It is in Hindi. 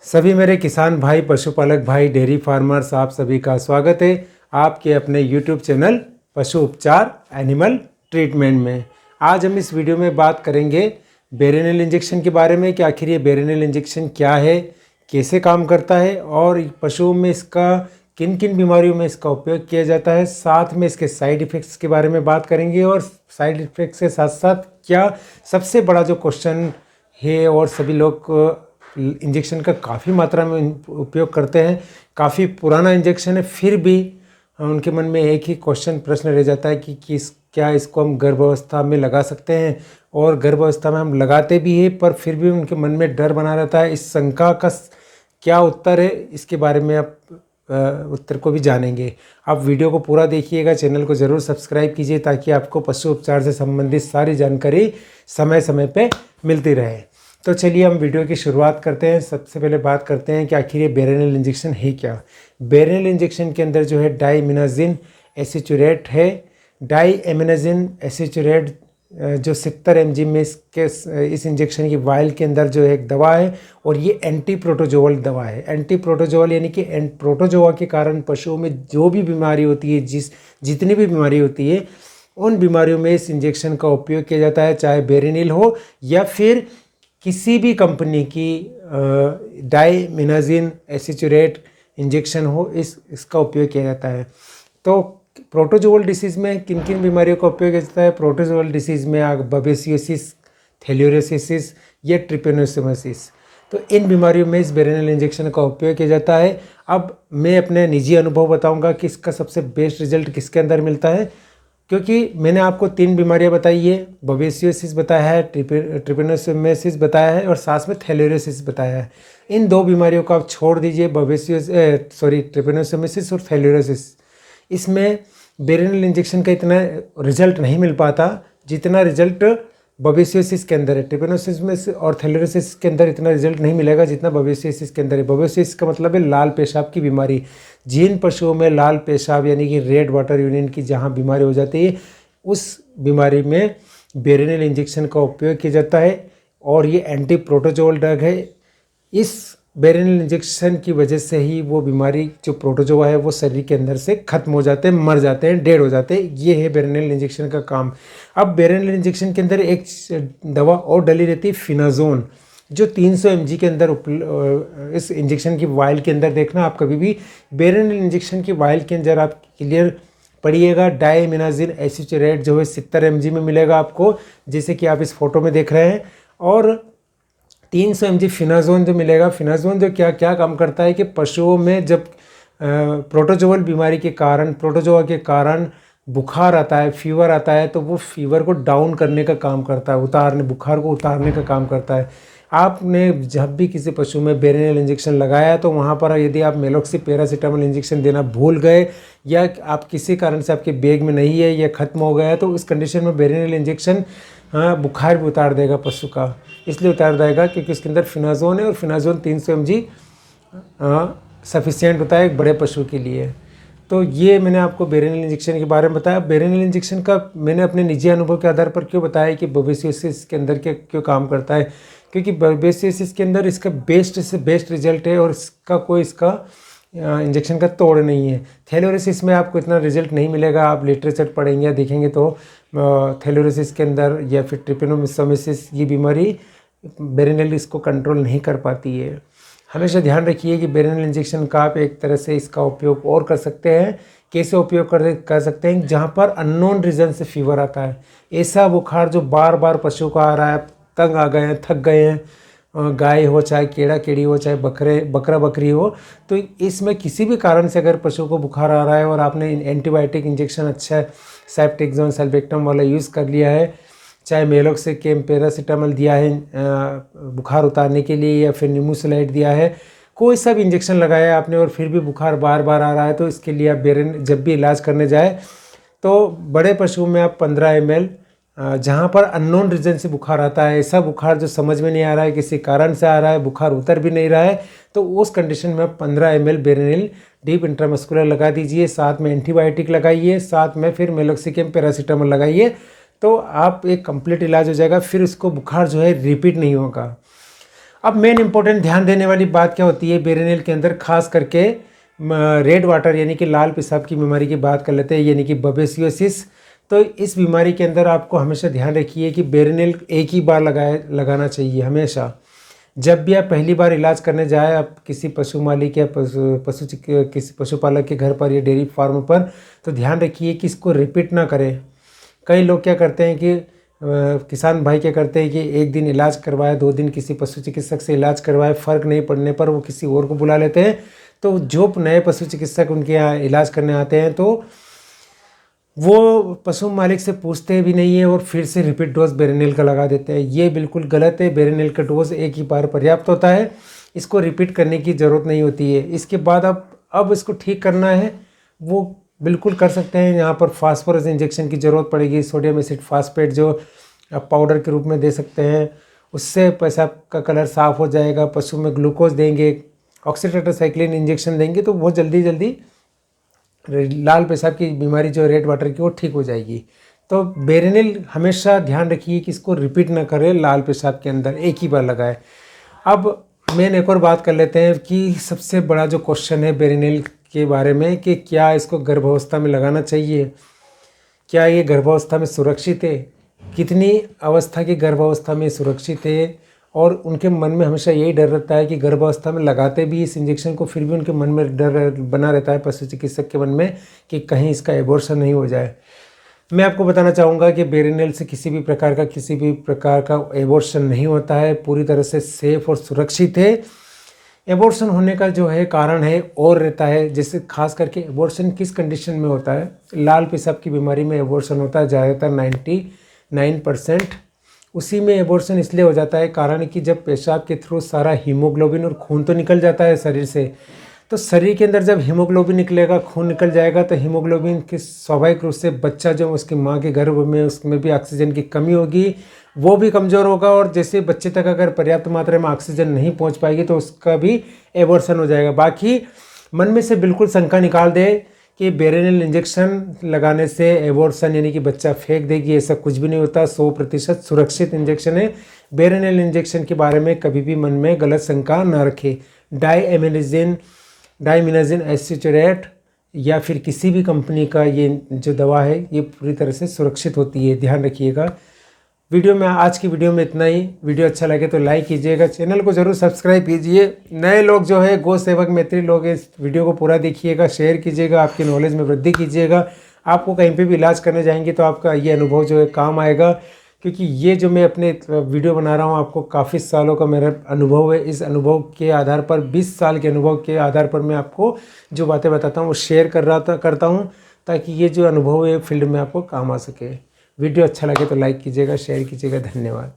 सभी मेरे किसान भाई, पशुपालक भाई, डेयरी फार्मर्स, आप सभी का स्वागत है आपके अपने YouTube चैनल पशु उपचार एनिमल ट्रीटमेंट में। आज हम इस वीडियो में बात करेंगे बेरेनिल इंजेक्शन के बारे में कि आखिर ये बेरेनिल इंजेक्शन क्या है, कैसे काम करता है और पशुओं में इसका किन किन बीमारियों में इसका उपयोग किया जाता है। साथ में इसके साइड इफ़ेक्ट्स के बारे में बात करेंगे और साइड इफ़ेक्ट्स के साथ साथ क्या सबसे बड़ा जो क्वेश्चन है और सभी लोग इंजेक्शन का काफ़ी मात्रा में उपयोग करते हैं, काफ़ी पुराना इंजेक्शन है, फिर भी उनके मन में एक ही प्रश्न रह जाता है कि क्या इसको हम गर्भावस्था में लगा सकते हैं, और गर्भावस्था में हम लगाते भी हैं पर फिर भी उनके मन में डर बना रहता है। इस शंका का क्या उत्तर है, इसके बारे में आप उत्तर को भी जानेंगे। आप वीडियो को पूरा देखिएगा, चैनल को ज़रूर सब्सक्राइब कीजिए ताकि आपको पशु उपचार से संबंधित सारी जानकारी समय समय पे मिलती रहे। तो चलिए हम वीडियो की शुरुआत करते हैं। सबसे पहले बात करते हैं कि आखिर ये बेरेनिल इंजेक्शन है क्या। बेरेनिल इंजेक्शन के अंदर जो है डाइमिनाजिन एसीचुरेट है। डाइमिनाजिन एसीचुरेट जो 70 mg में इस इंजेक्शन की वायल के अंदर जो एक दवा है, और ये एंटी प्रोटोजोअल दवा है। एंटी प्रोटोजोअल यानी कि प्रोटोजोआ के कारण पशुओं में जो भी बीमारी होती है, जितनी भी बीमारी होती है, उन बीमारियों में इस इंजेक्शन का उपयोग किया जाता है, चाहे बेरेनिल हो या फिर किसी भी कंपनी की डाइमिनाजिन एसीचुरेट इंजेक्शन हो, इसका उपयोग किया जाता है। तो प्रोटोजोअल डिसीज़ में किन किन बीमारियों का उपयोग किया जाता है? प्रोटोजोअल डिसीज़ में बबेसियोसिस, थैलियोरेसिस या ट्रिपेनोसोमासिस, तो इन बीमारियों में इस बेरेनिल इंजेक्शन का उपयोग किया जाता है। अब मैं अपने निजी अनुभव बताऊंगा कि इसका सबसे बेस्ट रिजल्ट किसके अंदर मिलता है, क्योंकि मैंने आपको 3 बीमारियां बताई है। बबेसियोसिस बताया है, ट्रिपेनोसोमासिस बताया है और साथ में थैलियोरेसिस बताया है। इन 2 बीमारियों को आप छोड़ दीजिए, ट्रिपेनोसोमासिस और थैलियोरेसिस। इसमें बेरेनिल इंजेक्शन का इतना रिजल्ट नहीं मिल पाता जितना रिजल्ट बबेसियोसिस के अंदर है। ट्रिपेनोसोमासिस और थैलियोरेसिस के अंदर इतना रिजल्ट नहीं मिलेगा जितना बबेसियोसिस के अंदर है। बबेसियोसिस का मतलब है लाल पेशाब की बीमारी। जिन पशुओं में लाल पेशाब यानी कि रेड वाटर यूरिन की जहाँ बीमारी हो जाती है, उस बीमारी में बेरेनिल इंजेक्शन का उपयोग किया जाता है, और ये एंटी प्रोटोजोअल ड्रग है। इस बेरेनिल इंजेक्शन की वजह से ही वो बीमारी जो प्रोटोजोआ है वो शरीर के अंदर से खत्म हो जाते हैं, मर जाते हैं, डेड हो जाते हैं। ये है बेरेनिल इंजेक्शन का काम। अब बेरेनिल इंजेक्शन के अंदर एक दवा और डली रहती है, फिनाजोन, जो 300 mg के अंदर इस इंजेक्शन की वायल के अंदर देखना आप कभी भी बेरेनिल इंजेक्शन की वायल के अंदर आप क्लियर पढ़िएगा, डाइमिनाजिन एसीचुरेट जो है 70 mg में मिलेगा आपको, जैसे कि आप इस फोटो में देख रहे हैं। और 300 mg फिनाजोन जो मिलेगा। फिनाजोन जो क्या क्या काम करता है कि पशुओं में जब प्रोटोजोअल बीमारी के कारण, प्रोटोजोआ के कारण बुखार आता है, फीवर आता है, तो वो फीवर को डाउन करने का काम करता है, बुखार को उतारने का काम करता है। आपने जब भी किसी पशु में बेरेनिल इंजेक्शन लगाया तो वहाँ पर यदि आप मेलोक्सी पैरासीटामोल इंजेक्शन देना भूल गए, या आप किसी कारण से आपके बैग में नहीं है या ख़त्म हो गया है, तो इस कंडीशन में बेरेनिल इंजेक्शन बुखार भी उतार देगा पशु का। इसलिए उतार देगा क्योंकि इसके अंदर फिनाजोन है, और फिनाजोन 300 mg सफिशिएंट होता है एक बड़े पशु के लिए। तो ये मैंने आपको बेरेनिल इंजेक्शन के बारे में बताया। बेरेनिल इंजेक्शन का मैंने अपने निजी अनुभव के आधार पर क्यों बताया कि बबेसियोसिस के अंदर क्यों काम करता है, क्योंकि बबेसियोसिस के अंदर इसका बेस्ट से बेस्ट रिजल्ट है, और इसका इंजेक्शन का तोड़ नहीं है। थैलियोरेसिस में आपको इतना रिजल्ट नहीं मिलेगा। आप लिटरेचर पढ़ेंगे या देखेंगे तो थैलियोरेसिस के अंदर या फिर ट्रिपेनोसोमासिस, ये बीमारी बेरेनिल इसको कंट्रोल नहीं कर पाती है। हमेशा ध्यान रखिए कि बेरेनिल इंजेक्शन का आप एक तरह से इसका उपयोग और कर सकते हैं। कैसे उपयोग कर सकते हैं? जहाँ पर अननोन रीज़न से फीवर आता है, ऐसा बुखार जो बार बार पशु को आ रहा है, तंग आ गए हैं, थक गए हैं, गाय हो चाहे केड़ा केड़ी हो चाहे बकरा बकरी हो, तो इसमें किसी भी कारण से अगर पशु को बुखार आ रहा है और आपने एंटीबायोटिक इंजेक्शन अच्छा सेफ्ट्रिक्सोन सल्फेक्टम वाला यूज़ कर लिया है, चाहे मेलोक्सिकेम पैरासीटामोल दिया है बुखार उतारने के लिए, या फिर निमोसुलाइड दिया है, कोई सा भी इंजेक्शन लगाया आपने और फिर भी बुखार बार बार आ रहा है, तो इसके लिए आप जब भी इलाज करने जाए तो बड़े पशुओं में आप 15 ml, जहाँ पर अननोन रीजन से बुखार आता है, ऐसा बुखार जो समझ में नहीं आ रहा है, किसी कारण से आ रहा है, बुखार उतर भी नहीं रहा है, तो उस कंडीशन में आप 15 ml बेरेनिल डीप इंट्रामस्कुलर लगा दीजिए, साथ में एंटीबायोटिक लगाइए, साथ में फिर मेलोक्सिकेम पैरासीटामोल लगाइए, तो आप एक कंप्लीट इलाज हो जाएगा। फिर उसको बुखार जो है रिपीट नहीं होगा। अब मेन इंपॉर्टेंट ध्यान देने वाली बात क्या होती है बेरेनियल के अंदर, खास करके रेड वाटर यानी कि लाल पेशाब की बीमारी की बात कर लेते हैं, यानी कि बबेसियोसिस। तो इस बीमारी के अंदर आपको हमेशा ध्यान रखिए कि बेरेनियल एक ही बार लगाना चाहिए हमेशा। जब भी आप पहली बार इलाज करने जाए आप किसी पशु मालिक या किसी पशुपालक के घर पर या डेयरी फार्म पर, तो ध्यान रखिए कि इसको रिपीट ना करें। कई लोग क्या करते हैं कि किसान भाई क्या करते हैं कि एक दिन इलाज करवाए, 2 दिन किसी पशु चिकित्सक से इलाज करवाए, फ़र्क नहीं पड़ने पर वो किसी और को बुला लेते हैं। तो जो नए पशु चिकित्सक उनके यहाँ इलाज करने आते हैं तो वो पशु मालिक से पूछते भी नहीं है और फिर से रिपीट डोज बेरेनियल का लगा देते हैं। ये बिल्कुल गलत है। बेरेनियल का डोज एक ही बार पर्याप्त होता है, इसको रिपीट करने की ज़रूरत नहीं होती है। इसके बाद अब इसको ठीक करना है वो बिल्कुल कर सकते हैं। यहाँ पर फास्फोरस इंजेक्शन की ज़रूरत पड़ेगी, सोडियम एसिड फास्फेट जो आप पाउडर के रूप में दे सकते हैं, उससे पेशाब का कलर साफ़ हो जाएगा। पशु में ग्लूकोज देंगे, ऑक्सीटेट्रासाइक्लिन इंजेक्शन देंगे तो बहुत जल्दी लाल पेशाब की बीमारी जो रेड वाटर की वो ठीक हो जाएगी। तो बेरेनियल हमेशा ध्यान रखिए कि इसको रिपीट ना करें, लाल पेशाब के अंदर एक ही बार लगाए। अब मेन एक और बात कर लेते हैं कि सबसे बड़ा जो क्वेश्चन है बेरेनियल के बारे में कि क्या इसको गर्भावस्था में लगाना चाहिए, क्या ये गर्भावस्था में सुरक्षित है, कितनी अवस्था की गर्भावस्था में सुरक्षित है। और उनके मन में हमेशा यही डर रहता है कि गर्भावस्था में लगाते भी इस इंजेक्शन को, फिर भी उनके मन में डर बना रहता है पशु चिकित्सक के मन में कि कहीं इसका एबॉर्शन नहीं हो जाए। मैं आपको बताना चाहूँगा कि बेरेनियल से किसी भी प्रकार का एबॉर्शन नहीं होता है, पूरी तरह से सेफ और सुरक्षित है। एबॉर्शन होने का जो है कारण है और रहता है, जैसे खास करके एबॉर्शन किस कंडीशन में होता है, लाल पेशाब की बीमारी में एबॉर्शन होता है ज़्यादातर 99%। उसी में एबॉर्शन इसलिए हो जाता है कारण कि जब पेशाब के थ्रू सारा हीमोग्लोबिन और खून तो निकल जाता है शरीर से, तो शरीर के अंदर जब हीमोग्लोबिन निकलेगा, खून निकल जाएगा, तो हीमोग्लोबिन की स्वाभाविक रूप से बच्चा जो उसकी माँ के गर्भ में, उसमें भी ऑक्सीजन की कमी होगी, वो भी कमज़ोर होगा। और जैसे बच्चे तक अगर पर्याप्त मात्रा में ऑक्सीजन नहीं पहुँच पाएगी तो उसका भी एबॉर्शन हो जाएगा। बाकी मन में से बिल्कुल शंका निकाल दे कि बेरेनियल इंजेक्शन लगाने से एबॉर्शन यानी कि बच्चा फेंक देगी, ऐसा कुछ भी नहीं होता। 100% सुरक्षित इंजेक्शन है। बेरेनियल इंजेक्शन के बारे में कभी भी मन में गलत शंका ना रखें। डाइमिनाजिन एसिटेट या फिर किसी भी कंपनी का ये जो दवा है ये पूरी तरह से सुरक्षित होती है, ध्यान रखिएगा। आज की वीडियो में इतना ही। वीडियो अच्छा लगे तो लाइक कीजिएगा, चैनल को ज़रूर सब्सक्राइब कीजिए। नए लोग जो है गौ सेवक मैत्री लोग इस वीडियो को पूरा देखिएगा, शेयर कीजिएगा, आपकी नॉलेज में वृद्धि कीजिएगा। आपको कहीं पे भी इलाज करने जाएंगे तो आपका ये अनुभव जो है काम आएगा, क्योंकि ये जो मैं अपने वीडियो बना रहा हूँ आपको काफ़ी सालों का मेरा अनुभव है। इस अनुभव के आधार पर 20 साल के अनुभव के आधार पर मैं आपको जो बातें बताता हूँ वो शेयर करता हूँ, ताकि ये जो अनुभव है फील्ड में आपको काम आ सके। वीडियो अच्छा लगे तो लाइक कीजिएगा, शेयर कीजिएगा। धन्यवाद।